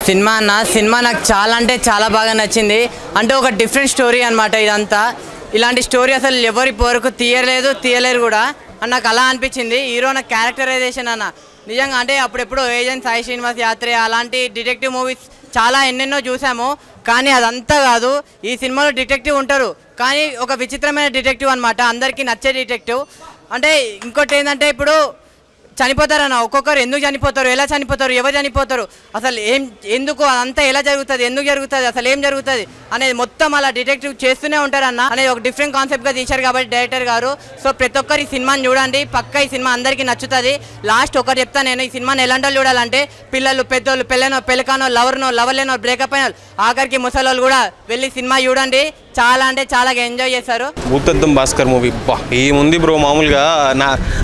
Cinema నాకు చాలా అంటే చాలా బాగా నచ్చింది. అంటే ఒక డిఫరెంట్ స్టోరీ అనమాట ఇదంతా. ఇలాంటి స్టోరీ అసలు ఎవరి వరకు తీయలేరు కూడా అని నాకు అలా అనిపించింది. హీరో నాకు క్యారెక్టరైజేషన్ అన్న నిజంగా అంటే అప్పుడెప్పుడు ఏజెంట్ సాయి శ్రీనివాస్ యాత్రే అలాంటి డిటెక్టివ్ మూవీస్ చాలా ఎన్నెన్నో చూసాము. కానీ అదంతా కాదు, ఈ సినిమాలో డిటెక్టివ్ ఉంటారు కానీ ఒక విచిత్రమైన డిటెక్టివ్ అనమాట, అందరికీ నచ్చే డిటెక్టివ్. అంటే ఇంకోటి ఏంటంటే ఇప్పుడు చనిపోతారన్న, ఒక్కొక్కరు ఎందుకు చనిపోతారు, ఎలా చనిపోతారు, ఎవరు చనిపోతారు, అసలు ఎందుకు అదంతా ఎలా జరుగుతుంది, ఎందుకు జరుగుతుంది, అసలు ఏం జరుగుతుంది అనేది మొత్తం అలా డిటెక్టివ్ చేస్తూనే ఉంటారన్న అనేది ఒక డిఫరెంట్ కాన్సెప్ట్గా తీశారు కాబట్టి డైరెక్టర్ గారు. సో ప్రతి ఒక్కరు ఈ సినిమాని చూడండి, పక్కా ఈ సినిమా అందరికీ నచ్చుతుంది. లాస్ట్ ఒకటి చెప్తాను నేను, ఈ సినిమాని ఎలాంటి వాళ్ళు చూడాలంటే పిల్లలు, పెద్దోళ్ళు, పెళ్ళకానో, లవర్ లేనో, బ్రేకప్ అయిన ఆఖరికి ముసలోళ్ళు కూడా వెళ్ళి సినిమా చూడండి, చాలా అంటే చాలా ఎంజాయ్ చేశారు. భూతద్దం భాస్కర్ మూవీ ఏముంది బ్రో, మామూలుగా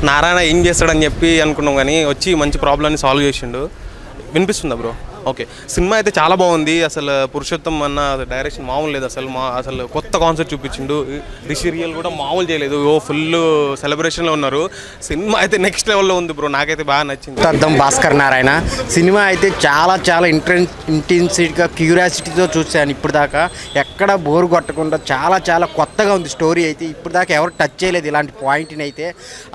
నారాయణ ఏం చేస్తాడని చెప్పి అనుకున్నాం కానీ వచ్చి మంచి ప్రాబ్లమ్ని సాల్వ్ చేసిండు. వినిపిస్తుందా బ్రో? ఓకే, సినిమా అయితే చాలా బాగుంది. అసలు పురుషోత్తం అన్న డైరెక్షన్ మామూలు లేదు. అసలు కొత్త కాన్సెప్ట్ చూపించిండు. రిషిరియల్ కూడా మామూలు చేయలేదు, ఫుల్ సెలబ్రేషన్లో ఉన్నారు. సినిమా అయితే నెక్స్ట్ లెవెల్లో ఉంది బ్రో, నాకైతే బాగా నచ్చింది. భూతద్దం భాస్కర్ నారాయణ సినిమా అయితే చాలా చాలా ఇంటెన్సిటీగా క్యూరియాసిటీతో చూశాను ఇప్పుడు దాకా. ఎక్కడ బోరు కొట్టకుండా చాలా చాలా కొత్తగా ఉంది స్టోరీ అయితే. ఇప్పుడు దాకా ఎవరు టచ్ చేయలేదు ఇలాంటి పాయింట్ని అయితే.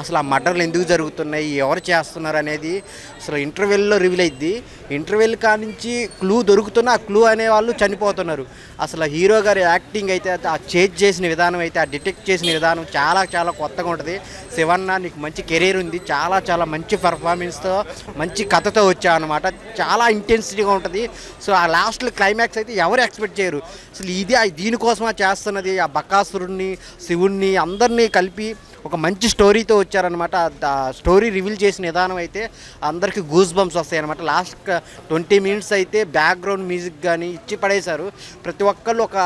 అసలు ఆ మర్డర్లు ఎందుకు జరుగుతున్నాయి, ఎవరు చేస్తున్నారు అనేది అసలు ఇంటర్వెల్లో రివీల్ అయింది. ఇంటర్వెల్ నుంచి క్లూ దొరుకుతున్న ఆ క్లూ అనే వాళ్ళు చనిపోతున్నారు. అసలు హీరో గారి యాక్టింగ్ అయితే, ఆ చేజ్ చేసిన విధానం అయితే, ఆ డిటెక్ట్ చేసిన విధానం చాలా చాలా కొత్తగా ఉంటుంది. శివన్న నీకు మంచి కెరీర్ ఉంది, చాలా చాలా మంచి పర్ఫార్మెన్స్తో మంచి కథతో వచ్చావు అనమాట. చాలా ఇంటెన్సిటీగా ఉంటుంది. సో ఆ లాస్ట్లో క్లైమాక్స్ అయితే ఎవరు ఎక్స్పెక్ట్ చేయరు. అసలు దీనికోసమా చేస్తున్నది, ఆ బకాసురుణ్ణి, శివుణ్ణి అందరినీ కలిపి ఒక మంచి స్టోరీతో వచ్చారనమాట. ఆ స్టోరీ రివీల్ చేసిన విధానం అయితే అందరికీ గూస్ బంప్స్ వస్తాయి అనమాట. లాస్ట్ 20 minutes అయితే బ్యాక్గ్రౌండ్ మ్యూజిక్ కానీ ఇచ్చి పడేశారు. ప్రతి ఒక్కళ్ళు ఒక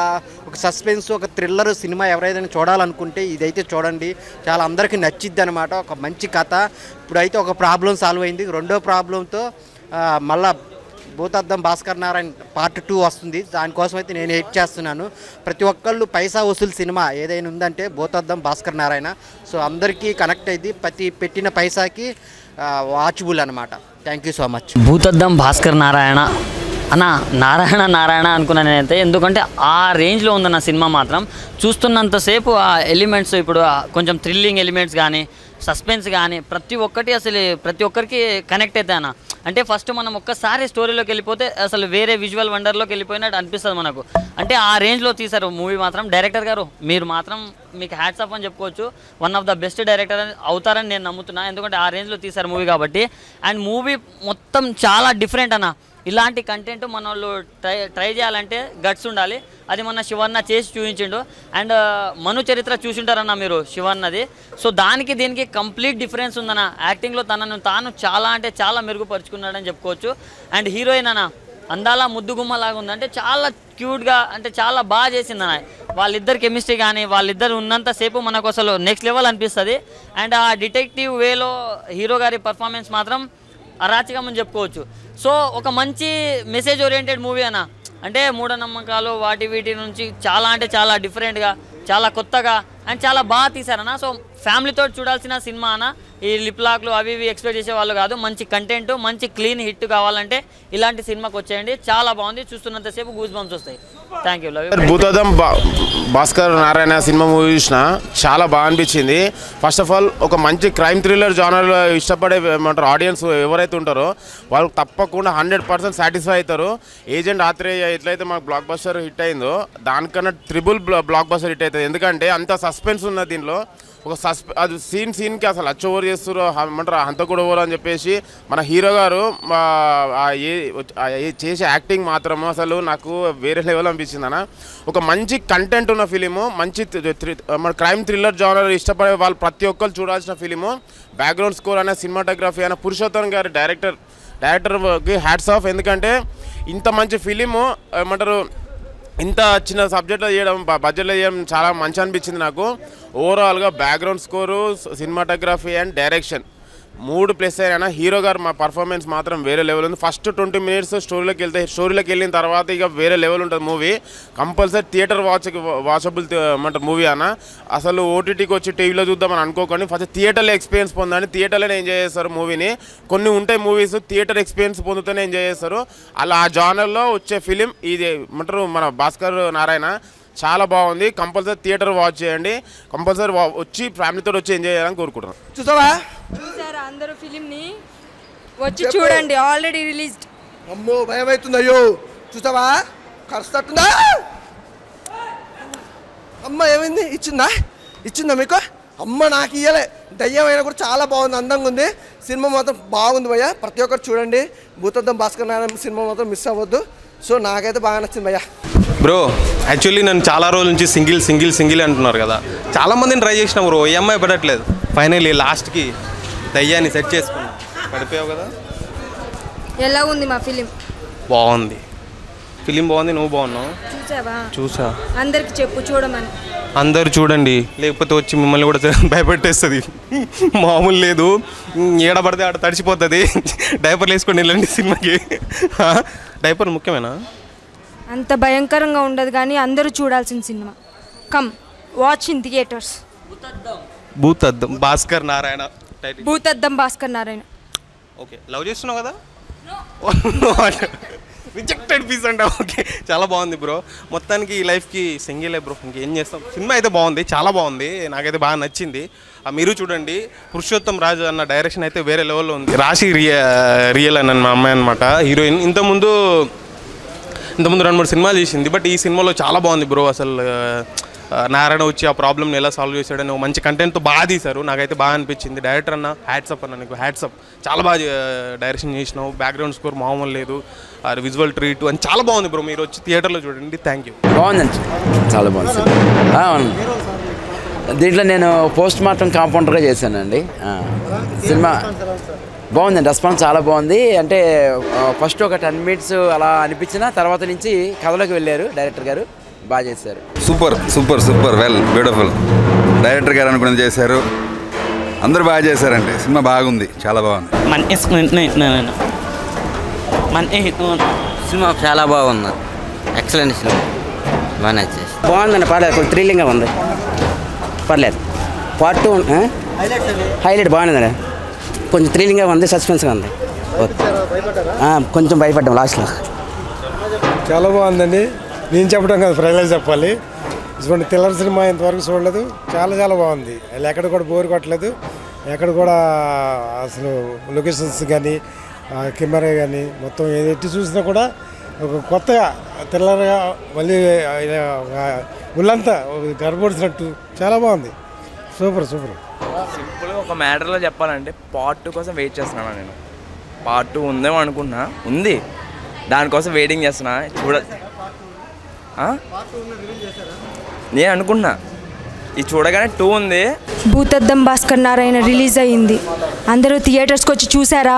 సస్పెన్స్, ఒక థ్రిల్లర్ సినిమా ఎవరైనా చూడాలనుకుంటే ఇదైతే చూడండి, చాలా అందరికీ నచ్చిద్ది అనమాట. ఒక మంచి కథ. ఇప్పుడైతే ఒక ప్రాబ్లం సాల్వ్ అయింది, రెండో ప్రాబ్లంతో మళ్ళా భూతద్దం భాస్కర్ నారాయణ పార్ట్ 2 వస్తుంది. దానికోసం అయితే నేను వెయిట్ చేస్తున్నాను. ప్రతి ఒక్కళ్ళు పైసా వసూలు సినిమా ఏదైనా ఉందంటే భూతద్దం భాస్కర్ నారాయణ. సో అందరికీ కనెక్ట్ అయింది, ప్రతి పెట్టిన పైసాకి వాచబుల్ అనమాట. Thank you so much. Bhoothaddam Bhaskar Narayana అన్న, నారాయణ అనుకున్నాను నేనైతే. ఎందుకంటే ఆ రేంజ్లో ఉందన్న సినిమా మాత్రం. చూస్తున్నంతసేపు ఆ ఎలిమెంట్స్, ఇప్పుడు కొంచెం థ్రిల్లింగ్ ఎలిమెంట్స్ కానీ, సస్పెన్స్ కానీ ప్రతి ఒక్కరికి కనెక్ట్ అవుతాయి అన్న. అంటే ఫస్ట్ మనం ఒక్కసారి స్టోరీలోకి వెళ్ళిపోతే అసలు వేరే విజువల్ వండర్లోకి వెళ్ళిపోయినట్టు అనిపిస్తుంది మనకు. అంటే ఆ రేంజ్లో తీశారు మూవీ మాత్రం. డైరెక్టర్ గారు మీరు మాత్రం మీకు హ్యాట్స్ ఆఫ్ అని చెప్పుకోవచ్చు. One of the best director అవుతారని నేను నమ్ముతున్నా, ఎందుకంటే ఆ రేంజ్లో తీశారు మూవీ కాబట్టి. అండ్ మూవీ మొత్తం చాలా డిఫరెంట్ అన్న. ఇలాంటి కంటెంట్ మన వాళ్ళు ట్రై చేయాలంటే గట్స్ ఉండాలి. అది మన శివన్న చేసి చూపించిండు. అండ్ మను చరిత్ర చూసింటారన్న మీరు శివన్నది. సో దానికి దీనికి కంప్లీట్ డిఫరెన్స్ ఉందన్న. యాక్టింగ్లో తాను చాలా అంటే చాలా మెరుగుపరుచుకున్నాడని చెప్పుకోవచ్చు. అండ్ హీరోయిన్ అన్న అందాల ముద్దుగుమ్మలాగా ఉందంటే చాలా క్యూట్గా, అంటే చాలా బాగా చేసిందన్న. వాళ్ళిద్దరు కెమిస్ట్రీ కానీ, వాళ్ళిద్దరు ఉన్నంతసేపు మనకు అసలు నెక్స్ట్ లెవెల్ అనిపిస్తుంది. అండ్ ఆ డిటెక్టివ్ వేలో హీరో గారి పర్ఫార్మెన్స్ మాత్రం అరాచకం అని చెప్పుకోవచ్చు. సో ఒక మంచి మెసేజ్ ఓరియంటెడ్ మూవీ అన్న. అంటే మూఢనమ్మకాలు వీటి నుంచి చాలా అంటే చాలా డిఫరెంట్గా, చాలా కొత్తగా అండ్ చాలా బాగా తీశారన్న. సో ఫ్యామిలీతో చూడాల్సిన సినిమా అన్న. ఈ లిప్ లాక్లు అవి ఇవి ఎక్స్పెక్ట్ చేసే వాళ్ళు కాదు. మంచి కంటెంట్, మంచి క్లీన్ హిట్ కావాలంటే ఇలాంటి సినిమాకి వచ్చేయండి. చాలా బాగుంది, చూస్తున్నంతసేపు గూస్ బంప్స్ వస్తాయి. Thank you. Bhoothaddam Bhaskar Narayana cinema movie చూసిన చాలా బాగా అనిపించింది. ఫస్ట్ ఆఫ్ ఆల్ ఒక మంచి క్రైమ్ థ్రిల్లర్ జానర్లో ఇష్టపడే ఆడియన్స్ ఎవరైతే ఉంటారో వాళ్ళు తప్పకుండా 100% సాటిస్ఫై అవుతారు. ఏజెంట్ ఆత్రేయ ఎట్లయితే మాకు బ్లాక్ బస్టర్ హిట్ అయిందో దానికన్నా ట్రిపుల్ బ్లాక్ బస్టర్ హిట్ అవుతుంది. ఎందుకంటే అంత సస్పెన్స్ ఉన్నది దీనిలో. ఒక అది సీన్కి అసలు ఓవర్ చేస్తారు ఏమంటారు, అంత కూడా ఓవర్ అని చెప్పేసి మన హీరో గారు చేసే యాక్టింగ్ మాత్రం అసలు నాకు వేరే లెవెల్ అనిపించింది అన్న. ఒక మంచి కంటెంట్ ఉన్న ఫిలిము, మంచి మన క్రైమ్ థ్రిల్లర్ జానర్ ఇష్టపడే వాళ్ళు ప్రతి ఒక్కరు చూడాల్సిన ఫిలిము. బ్యాక్గ్రౌండ్ స్కోర్ అయినా, సినిమాటోగ్రఫీ అయినా, పురుషోత్తం గారి డైరెక్టర్కి హ్యాట్స్ ఆఫ్. ఎందుకంటే ఇంత మంచి ఫిలిము ఏమంటారు ఇంత చిన్న సబ్జెక్ట్లో చేయడం, బడ్జెట్లో చేయడం చాలా మంచి అనిపించింది నాకు. ఓవరాల్గా background score, cinematography and direction మూడు ప్లస్ అయినా హీరో గారు మా పర్ఫార్మెన్స్ మాత్రం వేరే లెవెల్ ఉంది. ఫస్ట్ 20 minutes స్టోరీలోకి వెళ్ళిన తర్వాత ఇక వేరే లెవెల్ ఉంటుంది మూవీ. కంపల్సరీ థియేటర్ వాచబుల్ ఏమంటారు మూవీ అన్న. అసలు ఓటీటీకి వచ్చి టీవీలో చూద్దామని అనుకోకండి, ఫస్ట్ థియేటర్లో ఎక్స్పీరియన్స్ పొందండి. థియేటర్లోనే ఎంజాయ్ చేస్తారు మూవీని. కొన్ని ఉంటాయి మూవీస్ థియేటర్ ఎక్స్పీరియన్స్ పొందుతూనే ఎంజాయ్ చేస్తారు. అలా ఆ జానర్లో వచ్చే ఫిలిం ఇది ఏమంటారు మన భాస్కర్ నారాయణ. చాలా బాగుంది. కంపల్సరీ థియేటర్ వాచ్ చేయండి. కంపల్సరీ వచ్చి ఫ్యామిలీతో వచ్చి ఎంజాయ్ చేయాలని కోరుకుంటున్నాను. చూసారా అందరూ ఫిలింని వచ్చి చూడండి. Already released. అమ్మో భయం అవుతుంది. అయ్యో చూసావా కరుస్తుందా? అమ్మ ఏమైంది? ఇచ్చిందా మీకు? అమ్మ నాకు ఇయ్యలే. దయ్యం అయినా కూడా చాలా బాగుంది, అందంగా ఉంది. సినిమా మాత్రం బాగుంది భయ్య. ప్రతి ఒక్కరు చూడండి. భూతద్దం భాస్కర్ నారాయణ సినిమా మాత్రం మిస్ అవ్వద్దు. సో నాకైతే బాగా నచ్చింది భయ్య. బ్రో యాక్చువల్లీ నన్ను చాలా రోజుల నుంచి సింగిల్ అంటున్నారు కదా, చాలామందిని ట్రై చేసినా బ్రో, ఈ అమ్మాయి పడట్లేదు. ఫైనల్లీ లాస్ట్కి దయ్యాన్ని సెట్ చేసుకున్నా, పడిపోయావు కదా. ఎలా ఉంది మా ఫిలిం? బాగుంది, ఫిలిం బాగుంది. నువ్వు బాగున్నావు? చూసా. అందరికి చెప్పు చూడమని. అందరు చూడండి, లేకపోతే వచ్చి మిమ్మల్ని కూడా భయపెట్టేస్తుంది. మామూలు లేదు, ఏడబడితే ఆడ తడిచిపోతుంది. డైపర్లు వేసుకొని వెళ్ళండి సినిమాకి. డైపర్ ముఖ్యమేనా? అంత భయంకరంగా ఉండదు కానీ అందరూ చూడాల్సిన cinema. Come watch in theatres. Bhoothaddam Bhaskar Narayana title. Bhoothaddam Bhaskar Narayana. Okay, love చేస్తున్నావు కదా? రిజెక్టెడ్ పీస్ అంట. ఓకే, చాలా బాగుంది బ్రో. మొత్తానికి ఈ లైఫ్కి సింగిలే బ్రో, ఇంకేం చేస్తాం. సినిమా అయితే బాగుంది, చాలా బాగుంది, నాకైతే బాగా నచ్చింది. మీరు చూడండి. పురుషోత్తం రాజు అన్న డైరెక్షన్ అయితే వేరే లెవెల్లో ఉంది. రాశి రియల్ అని మా అమ్మాయి అనమాట హీరోయిన్. ఇంతకుముందు 2-3 సినిమాలు చేసింది, బట్ ఈ సినిమాలో చాలా బాగుంది బ్రో. అసలు నారాయణ వచ్చి ఆ ప్రాబ్లమ్ని ఎలా సాల్వ్ చేశాడని మంచి కంటెంట్తో బాగా తీశారు. నాకైతే బాగా అనిపించింది. డైరెక్టర్ అన్న హ్యాట్సప్ అన్న, నీకు హ్యాట్సప్. చాలా బాగా డైరెక్షన్ చేసినావు. బ్యాక్గ్రౌండ్ స్కోర్ మామూలు లేదు, విజువల్ ట్రీట్ అని చాలా బాగుంది బ్రో. మీరు వచ్చి థియేటర్లో చూడండి. Thank you. బాగుందండి, చాలా బాగుంది. దీంట్లో నేను పోస్ట్ మార్టం కాంపౌండర్గా చేశానండి. సినిమా బాగుందండి, రెస్పాన్స్ చాలా బాగుంది. అంటే ఫస్ట్ ఒక 10 minutes అలా అనిపించిన తర్వాత నుంచి కథలోకి వెళ్ళారు డైరెక్టర్ గారు, బాగా చేశారు. Super well beautiful. డైరెక్టర్ గారు అనుకుని చేశారు, అందరూ బాగా చేశారండి. సినిమా బాగుంది, చాలా బాగుంది. సినిమా చాలా బాగుంది, ఎక్సలెంట్ సినిమా, బాగా నచ్చేసి. బాగుందండి, పర్లేదు, కొంచెం థ్రిల్లింగ్గా ఉంది, పర్లేదు. పార్ట్ 2 హైలైట్ బాగుందండి, కొంచెం థ్రిల్లింగ్గా ఉంది, సస్పెన్స్గా ఉంది. కొంచెం భయపడ్డాం లాస్ట్లో. చాలా బాగుందండి. నేను చెప్పడం కాదు, ప్రజలకు చెప్పాలి. ఇటువంటి థ్రిల్లర్ సినిమా ఇంతవరకు చూడలేదు. చాలా బాగుంది. అలా ఎక్కడ కూడా బోర్ కొట్టలేదు. ఎక్కడ కూడా అసలు లొకేషన్స్ కానీ కెమెరా కానీ మొత్తం ఎట్టి చూసినా కూడా ఒక కొత్తగా థ్రిల్లర్గా మళ్ళీ ఒళ్ళంతా గర్భపడినట్టు చాలా బాగుంది. సూపర్. సింపుల్గా ఒక మ్యాటర్లో చెప్పాలంటే పార్ట్ 2 కోసం వెయిట్ చేస్తున్నాను నేను. పార్ట్ 2 ఉందేమో అనుకుంటున్నా, ఉంది, దానికోసం వెయిటింగ్ చేస్తున్నా. నేను అనుకుంటున్నా ఇది చూడగానే 2 ఉంది. భూతద్దం భాస్కర్ నారాయణ రిలీజ్ అయ్యింది, అందరూ థియేటర్స్కి వచ్చి చూసారా?